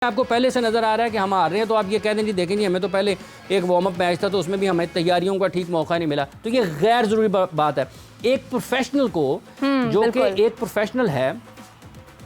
आपको पहले से नज़र आ रहा है कि हम हार रहे हैं तो आप ये कह दें जी देखें जी हमें तो पहले एक वार्म अप मैच था तो उसमें भी हमें तैयारियों का ठीक मौका नहीं मिला, तो ये गैर ज़रूरी बात है। एक प्रोफेशनल को जो कि एक प्रोफेशनल है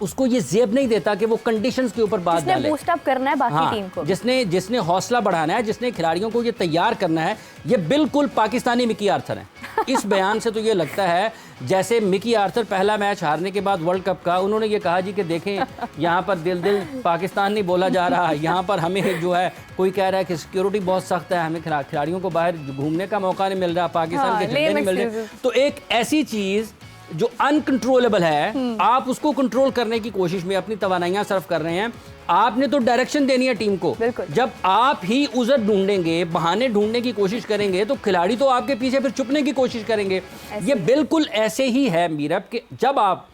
उसको ये जेब नहीं देता कि वो कंडीशंस के ऊपर बात डाले, बूस्ट अप करना है बाकी टीम को, जिसने हौसला बढ़ाना है, जिसने खिलाड़ियों को ये तैयार करना है, ये बिल्कुल पाकिस्तानी मिकी आर्थर है। इस बयान से तो ये लगता है जैसे मिकी आर्थर पहला मैच हारने के बाद वर्ल्ड कप का उन्होंने ये कहा जी कि देखें यहाँ पर दिल पाकिस्तान नहीं बोला जा रहा, यहाँ पर हमें जो है कोई कह रहा है कि सिक्योरिटी बहुत सख्त है, हमें खिलाड़ियों को बाहर घूमने का मौका नहीं मिल रहा, पाकिस्तान के झंडे नहीं मिल रहे। तो एक ऐसी चीज़ जो अनकंट्रोलेबल है आप उसको कंट्रोल करने की कोशिश में अपनी तवानाइयां सर्व कर रहे हैं। आपने तो डायरेक्शन देनी है टीम को। जब आप ही उज़र ढूंढेंगे, बहाने ढूंढने की कोशिश करेंगे तो खिलाड़ी तो आपके पीछे फिर छुपने की कोशिश करेंगे। ये बिल्कुल ऐसे ही है मीरब कि जब आप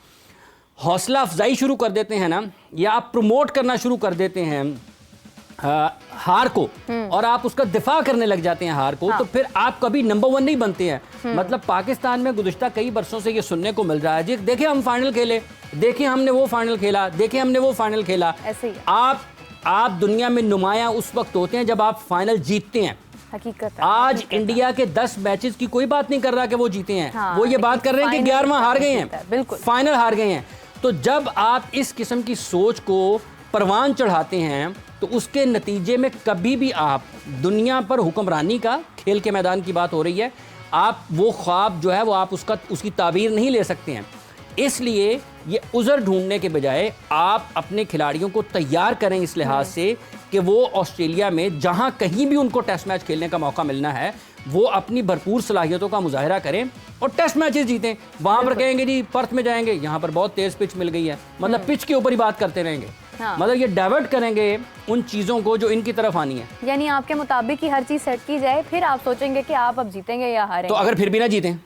हौसला अफजाई शुरू कर देते हैं ना, या आप प्रमोट करना शुरू कर देते हैं हार को और आप उसका दिफा करने लग जाते हैं हार को, तो फिर आप कभी नंबर 1 नहीं बनते हैं। मतलब पाकिस्तान में गुज़िश्ता कई बरसों से ये सुनने को मिल रहा है जी देखिए हम फाइनल खेले, देखिए हमने वो फाइनल खेला, देखिए हमने वो फाइनल खेला। आप दुनिया में नुमायां उस वक्त होते हैं जब आप फाइनल जीतते हैं। हकीकत आज इंडिया के 10 मैचेस की कोई बात नहीं कर रहा कि वो जीते हैं, वो ये बात कर रहे हैं कि 11वां हार गए हैं, फाइनल हार गए हैं। तो जब आप इस किस्म की सोच को परवान चढ़ाते हैं तो उसके नतीजे में कभी भी आप दुनिया पर हुक्मरानी का खेल के मैदान की बात हो रही है, आप वो ख्वाब जो है वो आप उसकी ताबीर नहीं ले सकते हैं। इसलिए ये उज़र ढूंढने के बजाय आप अपने खिलाड़ियों को तैयार करें इस लिहाज से कि वो ऑस्ट्रेलिया में जहां कहीं भी उनको टेस्ट मैच खेलने का मौका मिलना है वो अपनी भरपूर सलाहियतों का मुजाहरा करें और टेस्ट मैचेस जीतें। वहां पर कहेंगे जी पर्थ में जाएंगे, यहाँ पर बहुत तेज पिच मिल गई है, मतलब पिच के ऊपर ही बात करते रहेंगे। मतलब ये डाइवर्ट करेंगे उन चीज़ों को जो इनकी तरफ आनी है। यानी आपके मुताबिक ही हर चीज़ सेट की जाए, फिर आप सोचेंगे कि आप अब जीतेंगे या हारेंगे। तो अगर फिर भी ना जीतें,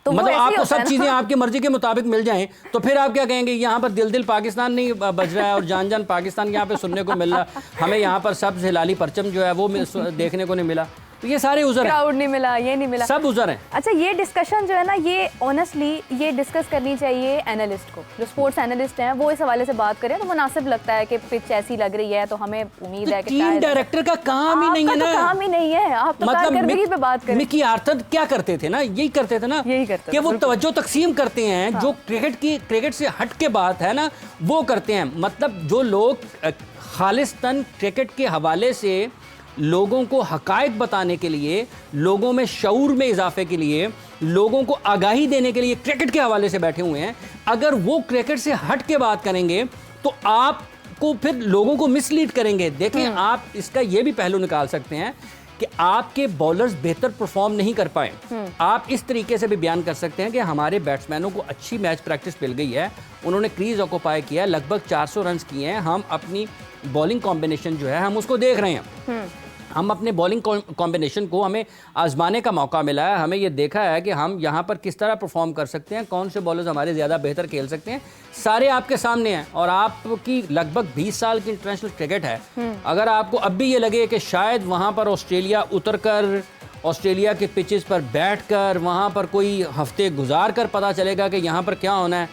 तो मतलब आपको सब चीजें आपकी मर्जी के मुताबिक मिल जाएं तो फिर आप क्या कहेंगे यहाँ पर दिल पाकिस्तान नहीं बज रहा है और जान जान पाकिस्तान यहाँ पे सुनने को मिल रहा, हमें यहाँ पर सब हिलाली परचम जो है वो देखने को नहीं मिला। तो ये सारे उज़र हैं, क्राउड नहीं मिला, ये नहीं मिला, सब उज़र हैं। अच्छा, ये डिस्कशन जो है ना, ये ऑनेस्टली ये डिस्कस करनी चाहिए एनालिस्ट को, जो स्पोर्ट्स एनालिस्ट हैं वो इस हवाले से बात करें तो मुनासिब लगता है कि पिच ऐसी लग रही है तो हमें उम्मीद है कि टीम डायरेक्टर का काम ही नहीं है ना, काम ही नहीं है, आप तो कारकर्दगी पे बात करें। मिकी आर्थर क्या करते थे ना, यही करते थे ना कि वो तवज्जो तकसीम करते हैं, जो क्रिकेट से हट के बात है ना वो करते हैं। मतलब जो लोग खालिस्तन क्रिकेट के हवाले से लोगों को हकायक बताने के लिए, लोगों में शऊर में इजाफे के लिए, लोगों को आगाही देने के लिए क्रिकेट के हवाले से बैठे हुए हैं, अगर वो क्रिकेट से हट के बात करेंगे तो आपको फिर लोगों को मिसलीड करेंगे। देखें आप इसका ये भी पहलू निकाल सकते हैं कि आपके बॉलर्स बेहतर परफॉर्म नहीं कर पाए। आप इस तरीके से भी बयान कर सकते हैं कि हमारे बैट्समैनों को अच्छी मैच प्रैक्टिस मिल गई है, उन्होंने क्रीज ऑक्यूपाई किया है, लगभग 400 रन किए हैं, हम अपनी बॉलिंग कॉम्बिनेशन जो है हम उसको देख रहे हैं, हम अपने बॉलिंग कॉम्बिनेशन को हमें आजमाने का मौका मिला है, हमें ये देखा है कि हम यहाँ पर किस तरह परफॉर्म कर सकते हैं, कौन से बॉलर्स हमारे ज़्यादा बेहतर खेल सकते हैं, सारे आपके सामने हैं। और आपकी लगभग 20 साल की इंटरनेशनल क्रिकेट है, अगर आपको अब भी ये लगे कि शायद वहाँ पर ऑस्ट्रेलिया उतर कर, ऑस्ट्रेलिया के पिचेस पर बैठ कर, वहाँ पर कोई हफ्ते गुजार कर पता चलेगा कि यहाँ पर क्या होना है,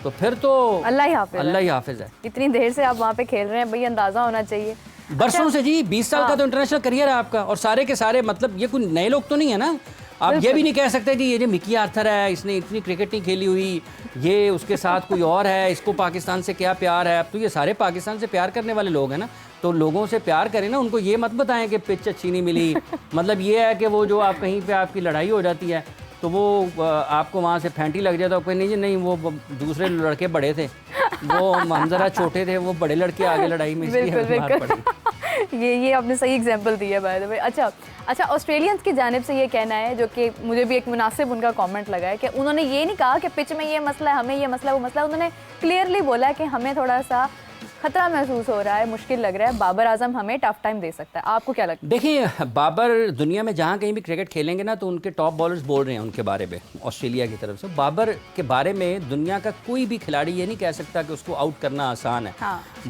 तो फिर तो अल्लाह ही हाफिज़ है। इतनी देर से आप वहाँ पे खेल रहे हैं, भाई अंदाज़ा होना चाहिए बरसों से जी, 20 साल का तो इंटरनेशनल करियर है आपका, और सारे के सारे मतलब ये कोई नए लोग तो नहीं है ना। आप ये भी नहीं कह सकते कि ये जो मिकी आर्थर है इसने इतनी क्रिकेट नहीं खेली हुई, ये उसके साथ कोई और है, इसको पाकिस्तान से क्या प्यार है। अब तो ये सारे पाकिस्तान से प्यार करने वाले लोग हैं ना, तो लोगों से प्यार करें ना, उनको ये मत बताएं कि पिच अच्छी नहीं मिली। मतलब ये है कि वो जो आप कहीं पे आपकी लड़ाई हो जाती है तो वो आपको वहाँ से फैंटी लग जाता है, कोई नहीं वो दूसरे लड़के बड़े थे, वो हम जरा छोटे थे, वो बड़े लड़के आगे लड़ाई में ये आपने सही एग्जांपल दिया बाय द वे। अच्छा, ऑस्ट्रेलियंस की जानिब से ये कहना है, जो कि मुझे भी एक मुनासिब उनका कमेंट लगा है, कि उन्होंने ये नहीं कहा कि पिच में ये मसला है, हमें ये मसला वो मसला, उन्होंने क्लियरली बोला है कि हमें थोड़ा सा खतरा महसूस हो रहा है, मुश्किल लग रहा है, बाबर आजम हमें टफ टाइम दे सकता है। आपको क्या लगता है? देखिए, बाबर दुनिया में जहाँ कहीं भी क्रिकेट खेलेंगे ना तो उनके टॉप बॉलर्स बोल रहे हैं उनके बारे में, ऑस्ट्रेलिया की तरफ से। बाबर के बारे में दुनिया का कोई भी खिलाड़ी ये नहीं कह सकता कि उसको आउट करना आसान है।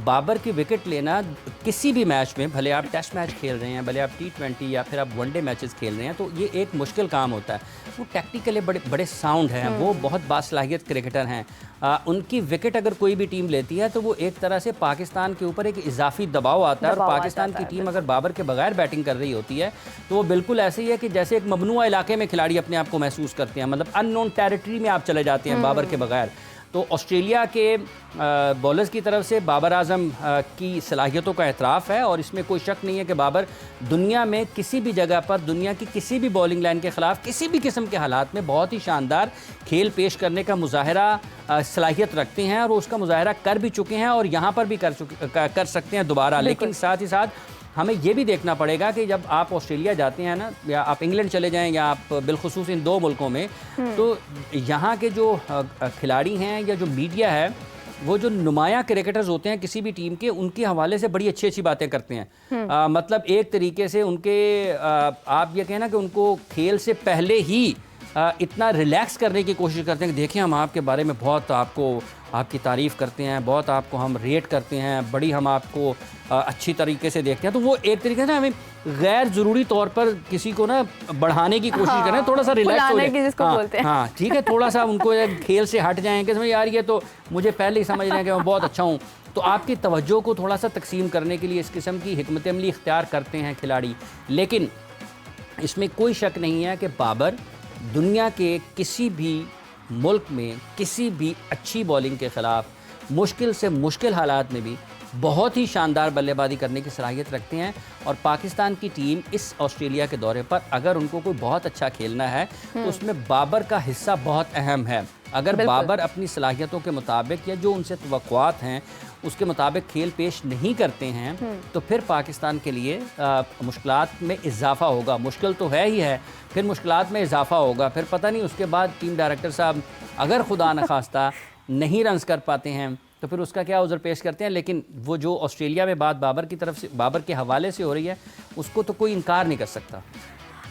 बाबर की विकेट लेना किसी भी मैच में, भले आप टेस्ट मैच खेल रहे हैं, भले आप T20 या फिर आप वनडे मैचेस खेल रहे हैं, तो ये एक मुश्किल काम होता है। वो टेक्निकली बड़े बड़े साउंड हैं, वो बहुत बासलाहियत क्रिकेटर हैं। उनकी विकेट अगर कोई भी टीम लेती है तो वो एक तरह से पाकिस्तान के ऊपर एक इजाफी दबाव आता है, और पाकिस्तान की टीम अगर बाबर के बगैर बैटिंग कर रही होती है तो वो बिल्कुल ऐसे ही है कि जैसे एक ममनुआ इलाके में खिलाड़ी अपने आप को महसूस करते हैं, मतलब अननोन टेरिटरी में आप चले जाते हैं बाबर के बगैर। तो ऑस्ट्रेलिया के बॉलर्स की तरफ से बाबर आजम की सलाहियतों का एतराफ़ है, और इसमें कोई शक नहीं है कि बाबर दुनिया में किसी भी जगह पर, दुनिया की किसी भी बॉलिंग लाइन के ख़िलाफ़ किसी भी किस्म के हालात में बहुत ही शानदार खेल पेश करने का मुज़ाहरा सलाहियत रखते हैं, और उसका मुज़ाहरा कर भी चुके हैं और यहाँ पर भी कर सकते हैं दोबारा। लेकिन साथ ही साथ हमें ये भी देखना पड़ेगा कि जब आप ऑस्ट्रेलिया जाते हैं ना, या आप इंग्लैंड चले जाएं, या आप बिलखुसूस इन दो मुल्कों में, तो यहाँ के जो खिलाड़ी हैं या जो मीडिया है, वो जो नुमाया क्रिकेटर्स होते हैं किसी भी टीम के, उनके हवाले से बड़ी अच्छी अच्छी बातें करते हैं। मतलब एक तरीके से उनके आप ये कहना कि उनको खेल से पहले ही इतना रिलैक्स करने की कोशिश करते हैं कि देखिए हम आपके बारे में बहुत आपकी तारीफ़ करते हैं, बहुत आपको हम रेट करते हैं, बड़ी हम आपको अच्छी तरीके से देखते हैं। तो वो एक तरीके से हमें गैर ज़रूरी तौर पर किसी को ना बढ़ाने की कोशिश करें, थोड़ा सा रिलैक्स हो जाए। हाँ ठीक है, थोड़ा सा उनको खेल से हट जाएँ कि यार ये तो मुझे पहले ही समझ रहे हैं कि मैं बहुत अच्छा हूँ। तो आपकी तवज्जो को थोड़ा सा तकसीम करने के लिए इस किस्म की हिकमत अमली इख्तियार करते हैं खिलाड़ी। लेकिन इसमें कोई शक नहीं है कि बाबर दुनिया के किसी भी मुल्क में किसी भी अच्छी बॉलिंग के ख़िलाफ़ मुश्किल से मुश्किल हालात में भी बहुत ही शानदार बल्लेबाजी करने की सलाहियत रखते हैं। और पाकिस्तान की टीम इस ऑस्ट्रेलिया के दौरे पर अगर उनको कोई बहुत अच्छा खेलना है तो उसमें बाबर का हिस्सा बहुत अहम है। अगर बाबर अपनी सलाहियतों के मुताबिक या जो उनसे तवक्कुआत हैं उसके मुताबिक खेल पेश नहीं करते हैं तो फिर पाकिस्तान के लिए मुश्किलात में इजाफा होगा। मुश्किल तो है ही है, फिर मुश्किलात में इजाफा होगा। फिर पता नहीं उसके बाद टीम डायरेक्टर साहब अगर खुदा न खास्ता नहीं रन्स कर पाते हैं तो फिर उसका क्या उज़र पेश करते हैं। लेकिन वो जो ऑस्ट्रेलिया में बात बाबर की तरफ से, बाबर के हवाले से हो रही है, उसको तो कोई इनकार नहीं कर सकता।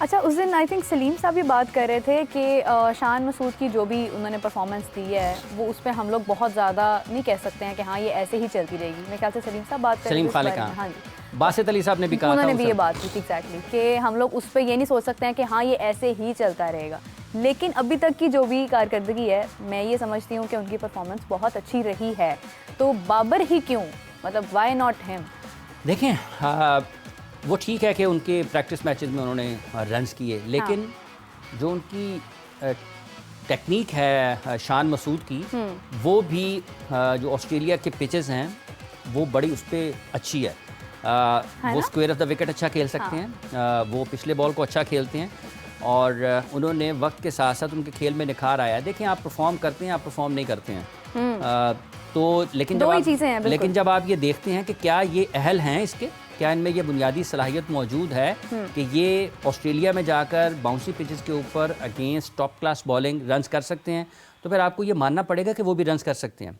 अच्छा, उस दिन आई थिंक सलीम साहब भी बात कर रहे थे कि शान मसूद की जो भी उन्होंने परफॉर्मेंस दी है वो उस पर हम लोग बहुत ज़्यादा नहीं कह सकते हैं कि हाँ ये ऐसे ही चलती रहेगी। मेरे ख्याल से सलीम साहब बात कर रहे थे, सलीम खान, हाँ जी, बासित अली साहब ने भी कहा, उन्होंने भी ये बात की थी एग्जैक्टली कि हम लोग उस पर ये नहीं सोच सकते हैं कि हाँ ये ऐसे ही चलता रहेगा। लेकिन अभी तक की जो भी कारकर्दगी है, मैं ये समझती हूँ कि उनकी परफॉर्मेंस बहुत अच्छी रही है। तो बाबर ही क्यों, मतलब वाई नॉट हिम? देखें वो ठीक है कि उनके प्रैक्टिस मैचेस में उन्होंने रन्स किए, लेकिन जो उनकी टेक्निक है शान मसूद की, वो भी जो ऑस्ट्रेलिया के पिचेस हैं वो बड़ी उस पर अच्छी है। वो स्क्वायर ऑफ द विकेट अच्छा खेल सकते हैं, वो पिछले बॉल को अच्छा खेलते हैं, और उन्होंने वक्त के साथ साथ उनके खेल में निखार आया। देखें आप परफॉर्म करते हैं, आप परफॉर्म नहीं करते हैं, तो लेकिन जब आप ये देखते हैं कि क्या ये अहल हैं इसके, क्या इनमें ये बुनियादी सलाहियत मौजूद है कि ये ऑस्ट्रेलिया में जाकर बाउंसी पिचेस के ऊपर against top class bowling runs कर सकते हैं, तो फिर आपको ये मानना पड़ेगा कि वो भी रन्स कर सकते हैं।